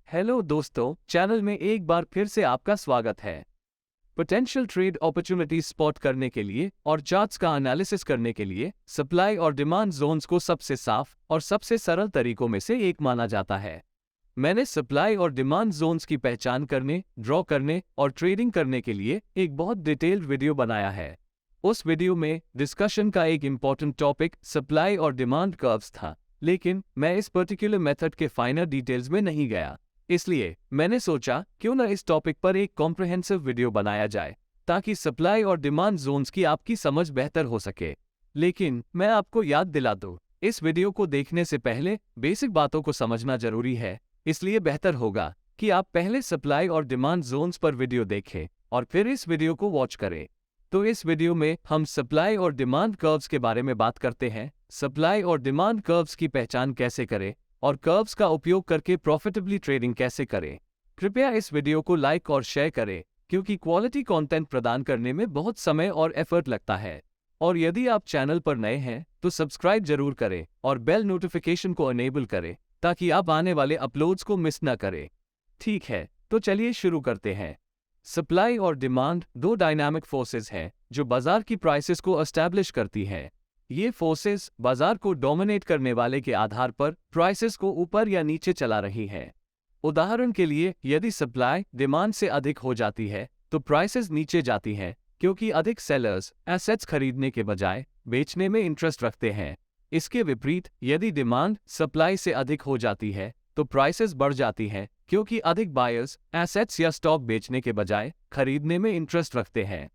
Hello दोस्तों, channel में एक बार फिर से आपका स्वागत है। पोटेंशियल ट्रेड अपॉर्चुनिटीज स्पॉट करने के लिए और चार्ट्स का एनालिसिस करने के लिए सप्लाई और डिमांड जोन्स को सबसे साफ और सबसे सरल तरीकों में से एक माना जाता है। मैंने सप्लाई और डिमांड जोन्स की पहचान करने, ड्रॉ करने और ट्रेडिंग करने के लिए एक बहुत डिटेल्ड वीडियो बनाया है। उस वीडियो में डिस्कशन का एक इम्पॉर्टेंट टॉपिक सप्लाई और डिमांड कर्व्स था, लेकिन मैं इस पर्टिकुलर मेथड के फाइनल डिटेल्स में नहीं गया। इसलिए मैंने सोचा क्यों न इस टॉपिक पर एक कॉम्प्रिहेंसिव वीडियो बनाया जाए, ताकि सप्लाई और डिमांड जोन्स की आपकी समझ बेहतर हो सके। लेकिन मैं आपको याद दिला दूं, इस वीडियो को देखने से पहले बेसिक बातों को समझना जरूरी है, इसलिए बेहतर होगा कि आप पहले सप्लाई और डिमांड जोन्स पर वीडियो देखें और फिर इस वीडियो को वॉच करें। तो इस वीडियो में हम सप्लाई और डिमांड कर्व्स के बारे में बात करते हैं, सप्लाई और डिमांड कर्व्स की पहचान कैसे करें और कर्व्स का उपयोग करके प्रॉफिटेबली ट्रेडिंग कैसे करें। कृपया इस वीडियो को लाइक और शेयर करें, क्योंकि क्वालिटी कंटेंट प्रदान करने में बहुत समय और एफर्ट लगता है। और यदि आप चैनल पर नए हैं तो सब्सक्राइब जरूर करें और बेल नोटिफिकेशन को अनेबल करें, ताकि आप आने वाले अपलोड्स को मिस न करें। ठीक है, तो चलिए शुरू करते हैं। सप्लाई और डिमांड दो डायनामिक फोर्सेस हैं जो बाजार की प्राइसेस को एस्टैब्लिश करती हैं। ये फोर्सेस बाजार को डोमिनेट करने वाले के आधार पर प्राइसेस को ऊपर या नीचे चला रही हैं। उदाहरण के लिए, यदि सप्लाई डिमांड से अधिक हो जाती है तो प्राइसेस नीचे जाती हैं, क्योंकि अधिक सेलर्स एसेट्स खरीदने के बजाय बेचने में इंटरेस्ट रखते हैं। इसके विपरीत, यदि डिमांड सप्लाई से अधिक हो जाती है तो प्राइसेस बढ़ जाती हैं, क्योंकि अधिक बायर्स एसेट्स या स्टॉक बेचने के बजाय खरीदने में इंटरेस्ट रखते हैं।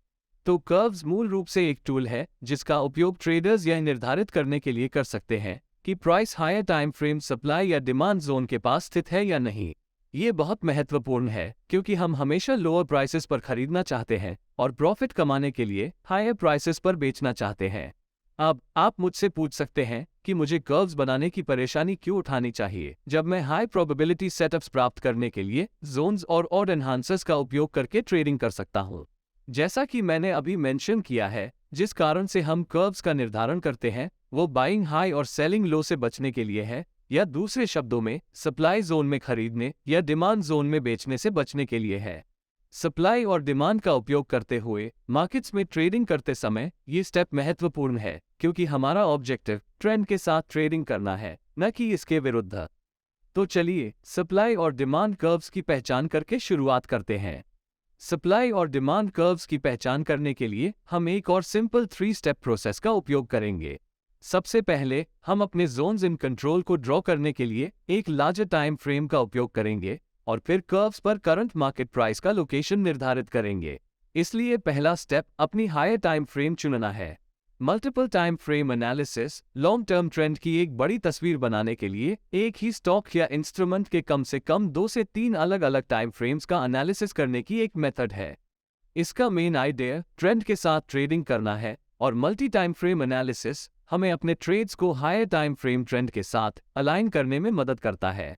तो कर्व्स मूल रूप से एक टूल है जिसका उपयोग ट्रेडर्स यह निर्धारित करने के लिए कर सकते हैं कि price higher time frame supply या डिमांड जोन के पास स्थित है या नहीं। ये बहुत महत्वपूर्ण है, क्योंकि हम हमेशा लोअर प्राइसेस पर खरीदना चाहते हैं और प्रॉफिट कमाने के लिए हायर प्राइसेस पर बेचना चाहते हैं। अब आप मुझसे पूछ सकते हैं कि मुझे कर्व्स बनाने की परेशानी क्यों उठानी चाहिए, जब मैं हाई प्रोबेबिलिटी सेटअप्स प्राप्त करने के लिए जोन्स और ऑड एनहांसर्स का उपयोग करके ट्रेडिंग कर सकता हूँ। जैसा कि मैंने अभी मेंशन किया है, जिस कारण से हम कर्व्स का निर्धारण करते हैं वो बाइंग हाई और सेलिंग लो से बचने के लिए है, या दूसरे शब्दों में सप्लाई जोन में खरीदने या डिमांड जोन में बेचने से बचने के लिए है। सप्लाई और डिमांड का उपयोग करते हुए मार्केट्स में ट्रेडिंग करते समय ये स्टेप महत्वपूर्ण है, क्योंकि हमारा ऑब्जेक्टिव ट्रेंड के साथ ट्रेडिंग करना है, न कि इसके विरुद्ध। तो चलिए सप्लाई और डिमांड कर्व्स की पहचान करके शुरुआत करते हैं। सप्लाई और डिमांड कर्व्स की पहचान करने के लिए हम एक और सिंपल 3 स्टेप प्रोसेस का उपयोग करेंगे। सबसे पहले हम अपने जोन्स इन कंट्रोल को ड्रॉ करने के लिए एक लार्जर टाइम फ्रेम का उपयोग करेंगे और फिर कर्व्स पर करंट मार्केट प्राइस का लोकेशन निर्धारित करेंगे। इसलिए पहला स्टेप अपनी हायर टाइम फ्रेम चुनना है। Multiple time frame analysis long term trend की एक बड़ी तस्वीर बनाने के लिए एक ही स्टॉक या इंस्ट्रूमेंट के कम से कम 2 से 3 अलग अलग टाइम फ्रेम्स का एनालिसिस करने की एक मेथड है। इसका मेन आइडिया ट्रेंड के साथ ट्रेडिंग करना है, और मल्टी टाइम फ्रेम एनालिसिस हमें अपने ट्रेड्स को हायर टाइम फ्रेम ट्रेंड के साथ अलाइन करने में मदद करता है।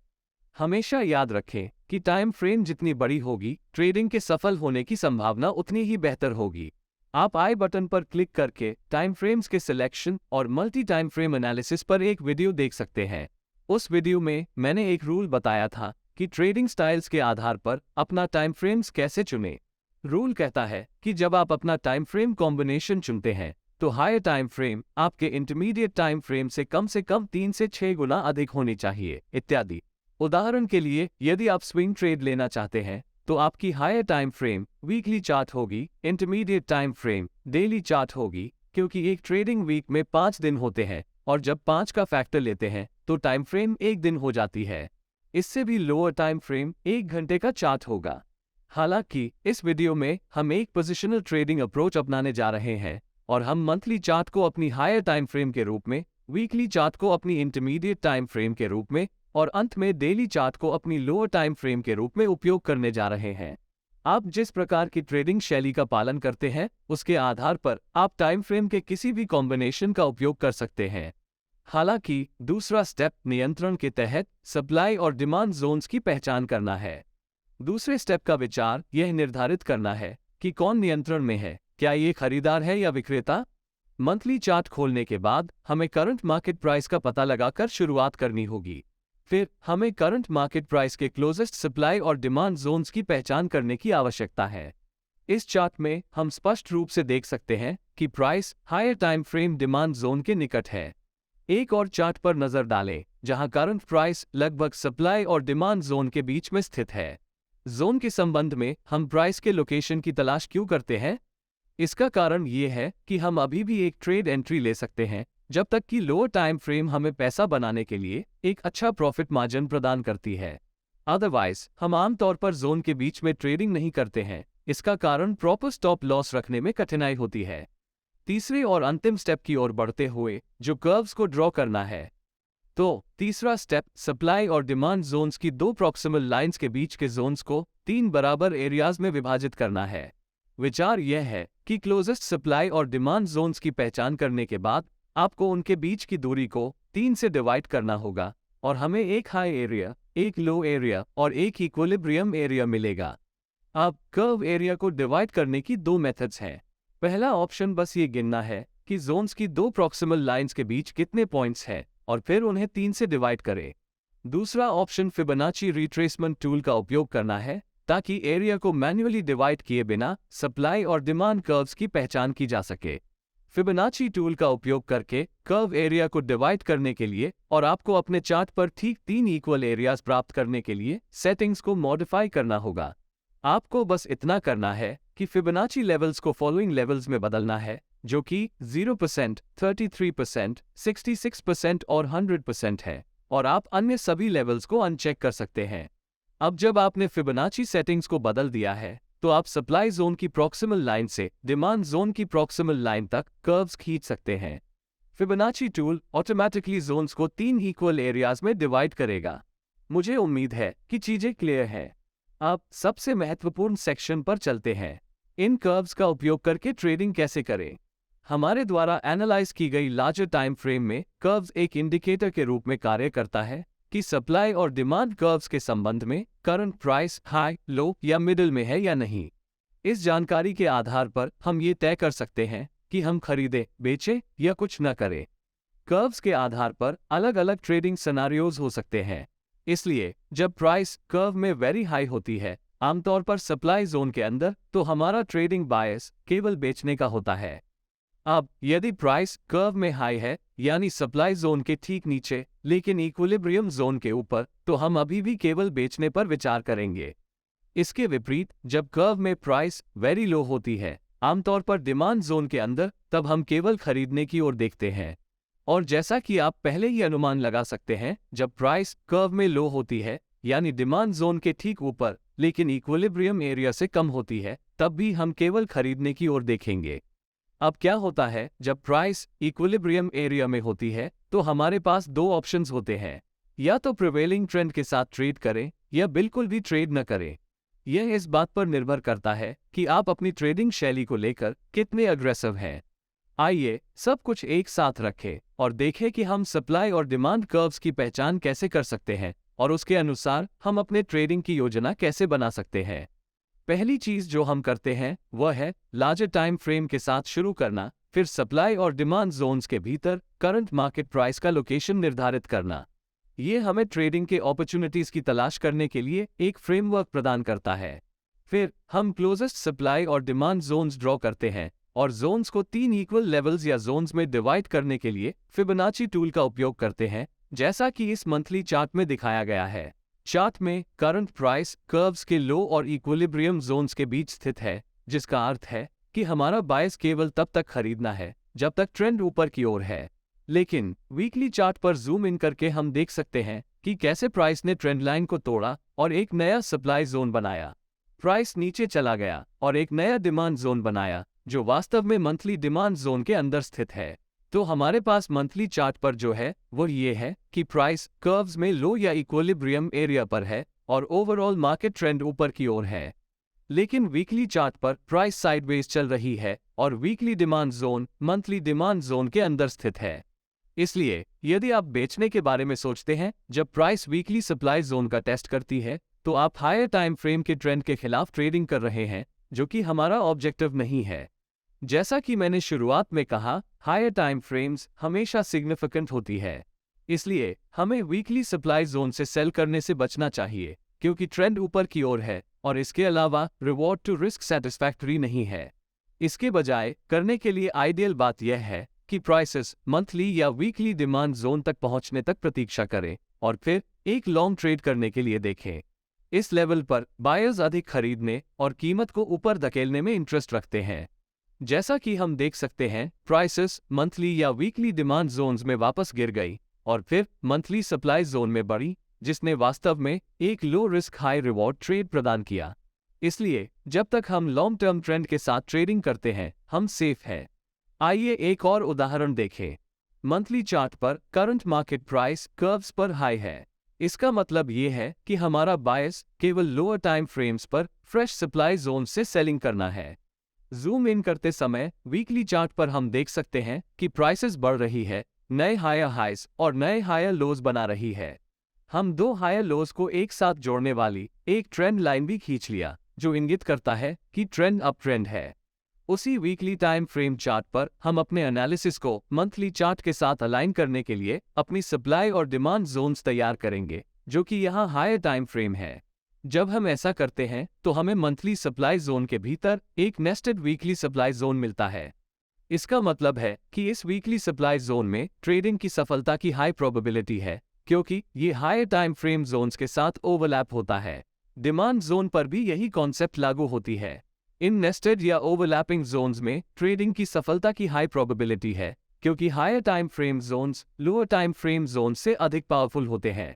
हमेशा याद रखें कि टाइम फ्रेम जितनी बड़ी होगी, ट्रेडिंग के सफल होने की संभावना उतनी ही बेहतर होगी। आप आई बटन पर क्लिक करके टाइम फ्रेम्स के सिलेक्शन और मल्टी टाइम फ्रेम एनालिसिस पर एक वीडियो देख सकते हैं। उस वीडियो में मैंने एक रूल बताया था कि ट्रेडिंग स्टाइल्स के आधार पर अपना टाइम फ्रेम्स कैसे चुनें। रूल कहता है कि जब आप अपना टाइम फ्रेम कॉम्बिनेशन चुनते हैं तो हायर टाइम फ्रेम आपके इंटरमीडिएट टाइम फ्रेम से कम 3 से 6 गुना अधिक होनी चाहिए, इत्यादि। उदाहरण के लिए, यदि आप स्विंग ट्रेड लेना चाहते हैं तो आपकी higher time frame weekly chart होगी, intermediate time frame daily chart होगी, क्योंकि एक ट्रेडिंग वीक में 5 दिन होते हैं और जब 5 का फैक्टर लेते हैं तो टाइम फ्रेम 1 दिन हो जाती है। इससे भी लोअर टाइम फ्रेम 1 घंटे का चार्ट होगा। हालांकि इस वीडियो में हम एक पोजिशनल ट्रेडिंग अप्रोच अपनाने जा रहे हैं, और हम मंथली चार्ट को अपनी हायर टाइम फ्रेम के रूप में, वीकली चार्ट को अपनी इंटरमीडिएट टाइम फ्रेम के रूप में और अंत में डेली चार्ट को अपनी लोअर टाइम फ्रेम के रूप में उपयोग करने जा रहे हैं। आप जिस प्रकार की ट्रेडिंग शैली का पालन करते हैं उसके आधार पर आप टाइम फ्रेम के किसी भी कॉम्बिनेशन का उपयोग कर सकते हैं। हालांकि दूसरा स्टेप नियंत्रण के तहत सप्लाई और डिमांड जोन्स की पहचान करना है। दूसरे स्टेप का विचार यह निर्धारित करना है कि कौन नियंत्रण में है, क्या ये खरीदार है या विक्रेता। मंथली चार्ट खोलने के बाद हमें करंट मार्केट प्राइस का पता लगाकर शुरुआत करनी होगी। फिर हमें करंट मार्केट प्राइस के क्लोजेस्ट सप्लाई और डिमांड जोन्स की पहचान करने की आवश्यकता है। इस चार्ट में हम स्पष्ट रूप से देख सकते हैं कि price higher time frame demand zone के निकट है। एक और चार्ट पर नजर डालें जहां करंट प्राइस लगभग सप्लाई और डिमांड जोन के बीच में स्थित है। जोन के संबंध में हम प्राइस के लोकेशन की तलाश क्यों करते हैं? इसका कारण ये है कि हम अभी भी एक ट्रेड एंट्री ले सकते हैं जब तक कि लोअर टाइम फ्रेम हमें पैसा बनाने के लिए एक अच्छा प्रॉफिट मार्जिन प्रदान करती है। अदरवाइज हम आमतौर पर जोन के बीच में ट्रेडिंग नहीं करते हैं। इसका कारण प्रॉपर स्टॉप लॉस रखने में कठिनाई होती है। तीसरे और अंतिम स्टेप की ओर बढ़ते हुए जो कर्व्स को ड्रॉ करना है, तो तीसरा स्टेप सप्लाई और डिमांड जोन्स की दो प्रॉक्सिमल लाइंस के बीच के जोन्स को 3 बराबर एरियाज में विभाजित करना है। विचार यह है कि क्लोजेस्ट सप्लाई और डिमांड जोन्स की पहचान करने के बाद आपको उनके बीच की दूरी को 3 से डिवाइड करना होगा और हमें एक हाई एरिया, एक लो एरिया और एक इक्विलिब्रियम एरिया मिलेगा। अब कर्व एरिया को डिवाइड करने की दो मेथड्स हैं। पहला ऑप्शन बस ये गिनना है कि जोन्स की दो प्रॉक्सिमल लाइंस के बीच कितने पॉइंट्स हैं और फिर उन्हें 3 से डिवाइड करें। दूसरा ऑप्शन फिबोनाची रिट्रेसमेंट टूल का उपयोग करना है ताकि एरिया को मैन्युअली डिवाइड किए बिना सप्लाई और डिमांड कर्व्स की पहचान की जा सके। फिबोनाची टूल का उपयोग करके कर्व एरिया को डिवाइड करने के लिए और आपको अपने चार्ट पर ठीक 3 इक्वल एरियाज प्राप्त करने के लिए सेटिंग्स को मॉडिफाई करना होगा। आपको बस इतना करना है कि फिबोनाची लेवल्स को फॉलोइंग लेवल्स में बदलना है, जो कि 0%, 33%, 66% और 100% है, और आप अन्य सभी लेवल्स को अनचेक कर सकते हैं। अब जब आपने फिबोनाची सेटिंग्स को बदल दिया है, तो आप सप्लाई जोन की प्रॉक्सिमल लाइन से डिमांड जोन की प्रॉक्सिमल लाइन तक कर्व्स खींच सकते हैं। फिबोनाची टूल ऑटोमेटिकली जोन्स को 3 इक्वल एरियाज में डिवाइड करेगा। मुझे उम्मीद है कि चीजें क्लियर हैं। अब सबसे महत्वपूर्ण सेक्शन पर चलते हैं। इन कर्व्स का उपयोग करके ट्रेडिंग कैसे करें? हमारे द्वारा एनालाइज की गई लार्जर टाइम फ्रेम में कर्व्स एक इंडिकेटर के रूप में कार्य करता है कि सप्लाई और डिमांड कर्व्स के संबंध में करंट प्राइस हाई, लो या मिडिल में है या नहीं। इस जानकारी के आधार पर हम ये तय कर सकते हैं कि हम खरीदें, बेचें या कुछ न करें। कर्व्स के आधार पर अलग अलग ट्रेडिंग सिनेरियोज हो सकते हैं। इसलिए जब प्राइस कर्व में वेरी हाई होती है, आमतौर पर सप्लाई जोन के अंदर, तो हमारा ट्रेडिंग बायस केवल बेचने का होता है। अब यदि प्राइस कर्व में हाई है, यानी सप्लाई जोन के ठीक नीचे लेकिन इक्विलिब्रियम जोन के ऊपर, तो हम अभी भी केवल बेचने पर विचार करेंगे। इसके विपरीत जब कर्व में प्राइस वेरी लो होती है, आमतौर पर डिमांड जोन के अंदर, तब हम केवल खरीदने की ओर देखते हैं। और जैसा कि आप पहले ही अनुमान लगा सकते हैं, जब प्राइस कर्व में लो होती है, यानी डिमांड जोन के ठीक ऊपर लेकिन इक्विलिब्रियम एरिया से कम होती है, तब भी हम केवल खरीदने की ओर देखेंगे। अब क्या होता है जब प्राइस इक्विलिब्रियम एरिया में होती है? तो हमारे पास दो ऑप्शंस होते हैं, या तो प्रिवेलिंग ट्रेंड के साथ ट्रेड करें या बिल्कुल भी ट्रेड न करें। यह इस बात पर निर्भर करता है कि आप अपनी ट्रेडिंग शैली को लेकर कितने अग्रेसिव हैं। आइए सब कुछ एक साथ रखें और देखें कि हम सप्लाई और डिमांड कर्व्स की पहचान कैसे कर सकते हैं और उसके अनुसार हम अपने ट्रेडिंग की योजना कैसे बना सकते हैं। पहली चीज जो हम करते हैं वह है लार्जर टाइम फ्रेम के साथ शुरू करना, फिर सप्लाई और डिमांड जोन्स के भीतर करंट मार्केट प्राइस का लोकेशन निर्धारित करना। यह हमें ट्रेडिंग के अपॉर्चुनिटीज की तलाश करने के लिए एक फ्रेमवर्क प्रदान करता है। फिर हम क्लोजेस्ट सप्लाई और डिमांड जोन्स ड्रॉ करते हैं और जोन्स को 3 इक्वल लेवल्स या जोन्स में डिवाइड करने के लिए फिबोनाची टूल का उपयोग करते हैं, जैसा कि इस मंथली चार्ट में दिखाया गया है। चार्ट में करंट प्राइस कर्व्स के लो और इक्विलिब्रियम जोन्स के बीच स्थित है, जिसका अर्थ है कि हमारा बायस केवल तब तक खरीदना है जब तक ट्रेंड ऊपर की ओर है। लेकिन वीकली चार्ट पर जूम इन करके हम देख सकते हैं कि कैसे प्राइस ने ट्रेंड लाइन को तोड़ा और एक नया सप्लाई जोन बनाया। प्राइस नीचे चला गया और एक नया डिमांड जोन बनाया, जो वास्तव में मंथली डिमांड जोन के अंदर स्थित है। तो हमारे पास मंथली चार्ट पर जो है वो ये है कि प्राइस कर्व्स में लो या इक्विलिब्रियम एरिया पर है और ओवरऑल मार्केट ट्रेंड ऊपर की ओर है। लेकिन वीकली चार्ट पर प्राइस साइडवेज चल रही है और weekly demand zone monthly demand zone के अंदर स्थित है। इसलिए यदि आप बेचने के बारे में सोचते हैं जब प्राइस वीकली सप्लाई जोन का टेस्ट करती है, तो आप हायर टाइम फ्रेम के ट्रेंड के खिलाफ ट्रेडिंग कर रहे हैं, जो कि हमारा ऑब्जेक्टिव नहीं है। जैसा कि मैंने शुरुआत में कहा, हायर टाइम फ्रेम्स हमेशा सिग्निफिकेंट होती है। इसलिए हमें वीकली सप्लाई जोन से सेल करने से बचना चाहिए, क्योंकि ट्रेंड ऊपर की ओर है और इसके अलावा रिवॉर्ड टू रिस्क सेटिस्फैक्टरी नहीं है। इसके बजाय करने के लिए आइडियल बात यह है कि प्राइसेस मंथली या वीकली डिमांड जोन तक पहुंचने तक प्रतीक्षा करें और फिर एक लॉन्ग ट्रेड करने के लिए देखें। इस लेवल पर बायर्स अधिक खरीदने और कीमत को ऊपर धकेलने में इंटरेस्ट रखते हैं। जैसा कि हम देख सकते हैं, प्राइसेस मंथली या वीकली डिमांड जोन्स में वापस गिर गई और फिर मंथली सप्लाई जोन में बढ़ी, जिसने वास्तव में एक low risk high reward trade प्रदान किया। इसलिए जब तक हम लॉन्ग टर्म ट्रेंड के साथ ट्रेडिंग करते हैं, हम सेफ हैं। आइए एक और उदाहरण देखें। मंथली चार्ट पर करंट मार्केट प्राइस कर्व्स पर हाई है। इसका मतलब ये है कि हमारा बायस केवल लोअर टाइम फ्रेम्स पर फ्रेश सप्लाई जोन से सेलिंग करना है। जूम इन करते समय वीकली चार्ट पर हम देख सकते हैं कि प्राइसेस बढ़ रही है, नए हायर हाइज और नए हायर लोज बना रही है। हम दो हायर लोज को एक साथ जोड़ने वाली एक ट्रेंड लाइन भी खींच लिया, जो इंगित करता है कि ट्रेंड अप ट्रेंड है। उसी वीकली टाइम फ्रेम चार्ट पर हम अपने एनालिसिस को मंथली चार्ट के साथ अलाइन करने के लिए अपनी सप्लाई और डिमांड जोन्स तैयार करेंगे, जो कि यहाँ हायर टाइम फ्रेम है। जब हम ऐसा करते हैं तो हमें मंथली सप्लाई जोन के भीतर एक नेस्टेड वीकली सप्लाई जोन मिलता है। इसका मतलब है कि इस वीकली सप्लाई जोन में ट्रेडिंग की सफलता की हाई प्रोबेबिलिटी है, क्योंकि ये हायर टाइम फ्रेम जोन्स के साथ ओवरलैप होता है। डिमांड जोन पर भी यही कॉन्सेप्ट लागू होती है। इन नेस्टेड या ओवरलैपिंग जोन्स में ट्रेडिंग की सफलता की हाई प्रोबेबिलिटी है, क्योंकि higher time frame zones lower time frame zone से अधिक पावरफुल होते हैं।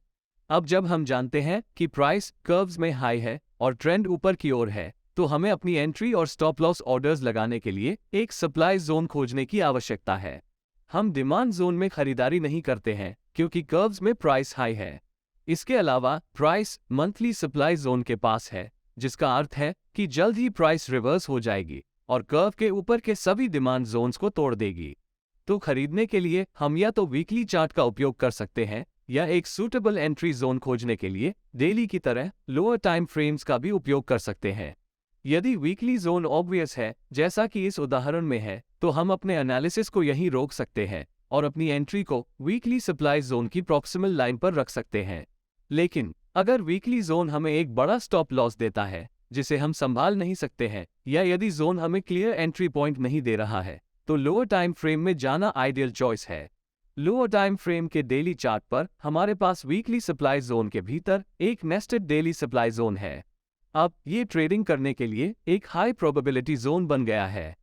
अब जब हम जानते हैं कि प्राइस कर्व्स में हाई है और ट्रेंड ऊपर की ओर है, तो हमें अपनी एंट्री और स्टॉप लॉस ऑर्डर्स लगाने के लिए एक सप्लाई जोन खोजने की आवश्यकता है। हम डिमांड जोन में खरीदारी नहीं करते हैं, क्योंकि कर्व्स में प्राइस हाई है। इसके अलावा प्राइस मंथली सप्लाई जोन के पास है, जिसका अर्थ है कि जल्द ही प्राइस रिवर्स हो जाएगी और कर्व के ऊपर के सभी डिमांड जोन्स को तोड़ देगी। तो खरीदने के लिए हम या तो वीकली चार्ट का उपयोग कर सकते हैं या एक सूटेबल एंट्री जोन खोजने के लिए डेली की तरह लोअर टाइम फ्रेम्स का भी उपयोग कर सकते हैं। यदि वीकली जोन ऑब्वियस है, जैसा कि इस उदाहरण में है, तो हम अपने एनालिसिस को यहीं रोक सकते हैं और अपनी एंट्री को वीकली सप्लाई जोन की प्रॉक्सिमल लाइन पर रख सकते हैं। लेकिन अगर वीकली जोन हमें एक बड़ा स्टॉप लॉस देता है जिसे हम संभाल नहीं सकते हैं, या यदि जोन हमें क्लियर एंट्री पॉइंट नहीं दे रहा है, तो लोअर टाइम फ्रेम में जाना आइडियल चॉइस है। लोअर टाइम फ्रेम के डेली चार्ट पर हमारे पास वीकली सप्लाई जोन के भीतर एक नेस्टेड डेली सप्लाई जोन है। अब ये ट्रेडिंग करने के लिए एक हाई प्रोबेबिलिटी जोन बन गया है।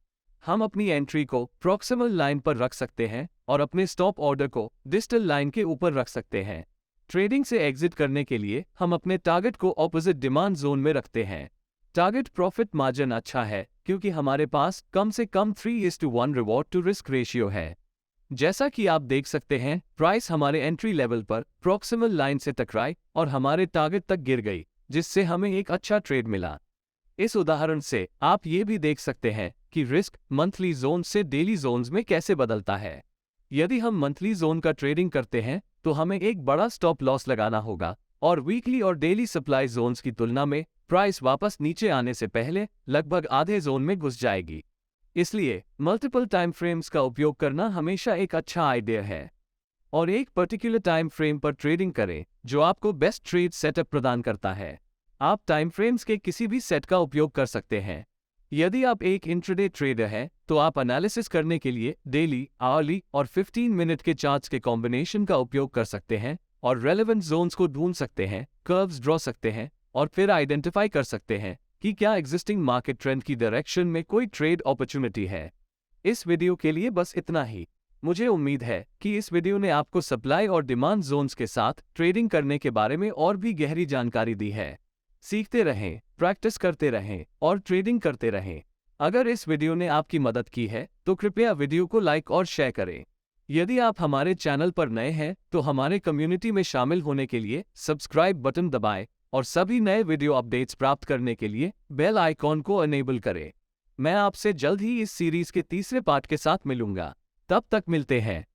हम अपनी एंट्री को प्रॉक्सिमल लाइन पर रख सकते हैं और अपने स्टॉप ऑर्डर को डिस्टल लाइन के ऊपर रख सकते हैं। ट्रेडिंग से एग्जिट करने के लिए हम अपने टारगेट को ऑपोजिट डिमांड जोन में रखते हैं। टारगेट प्रॉफिट मार्जिन अच्छा है, क्योंकि हमारे पास कम से कम 3:1 रिवॉर्ड टू रिस्क रेशियो है। जैसा कि आप देख सकते हैं, प्राइस हमारे एंट्री लेवल पर प्रॉक्सिमल लाइन से टकराई और हमारे टारगेट तक गिर गई, जिससे हमें एक अच्छा ट्रेड मिला। इस उदाहरण से आप ये भी देख सकते हैं कि रिस्क मंथली जोन से डेली जोन्स में कैसे बदलता है। यदि हम मंथली जोन का ट्रेडिंग करते हैं तो हमें एक बड़ा स्टॉप लॉस लगाना होगा और वीकली और डेली सप्लाई जोन्स की तुलना में प्राइस वापस नीचे आने से पहले लगभग आधे जोन में घुस जाएगी। इसलिए मल्टीपल टाइम फ्रेम्स का उपयोग करना हमेशा एक अच्छा आइडिया है। और एक पर्टिकुलर टाइम फ्रेम पर ट्रेडिंग करें जो आपको बेस्ट ट्रेड सेटअप प्रदान करता है। आप टाइम फ्रेम्स के किसी भी सेट का उपयोग कर सकते हैं। यदि आप एक इंट्राडे ट्रेडर हैं, तो आप एनालिसिस करने के लिए डेली, आवरली और 15 मिनट के चार्ट्स के कॉम्बिनेशन का उपयोग कर सकते हैं और रेलेवेंट जोन्स को ढूंढ सकते हैं, कर्व्स ड्रॉ सकते हैं और फिर आइडेंटिफाई कर सकते हैं कि क्या एग्जिस्टिंग मार्केट ट्रेंड की डायरेक्शन में कोई ट्रेड अपॉर्चुनिटी है। इस वीडियो के लिए बस इतना ही। मुझे उम्मीद है कि इस वीडियो ने आपको सप्लाई और डिमांड जोन्स के साथ ट्रेडिंग करने के बारे में और भी गहरी जानकारी दी है। सीखते रहें, प्रैक्टिस करते रहें और ट्रेडिंग करते रहें। अगर इस वीडियो ने आपकी मदद की है तो कृपया वीडियो को लाइक और शेयर करें। यदि आप हमारे चैनल पर नए हैं तो हमारे कम्युनिटी में शामिल होने के लिए सब्सक्राइब बटन दबाएं और सभी नए वीडियो अपडेट्स प्राप्त करने के लिए बेल आइकॉन को अनेबल करें। मैं आपसे जल्द ही इस सीरीज के तीसरे पार्ट के साथ मिलूंगा। तब तक मिलते हैं।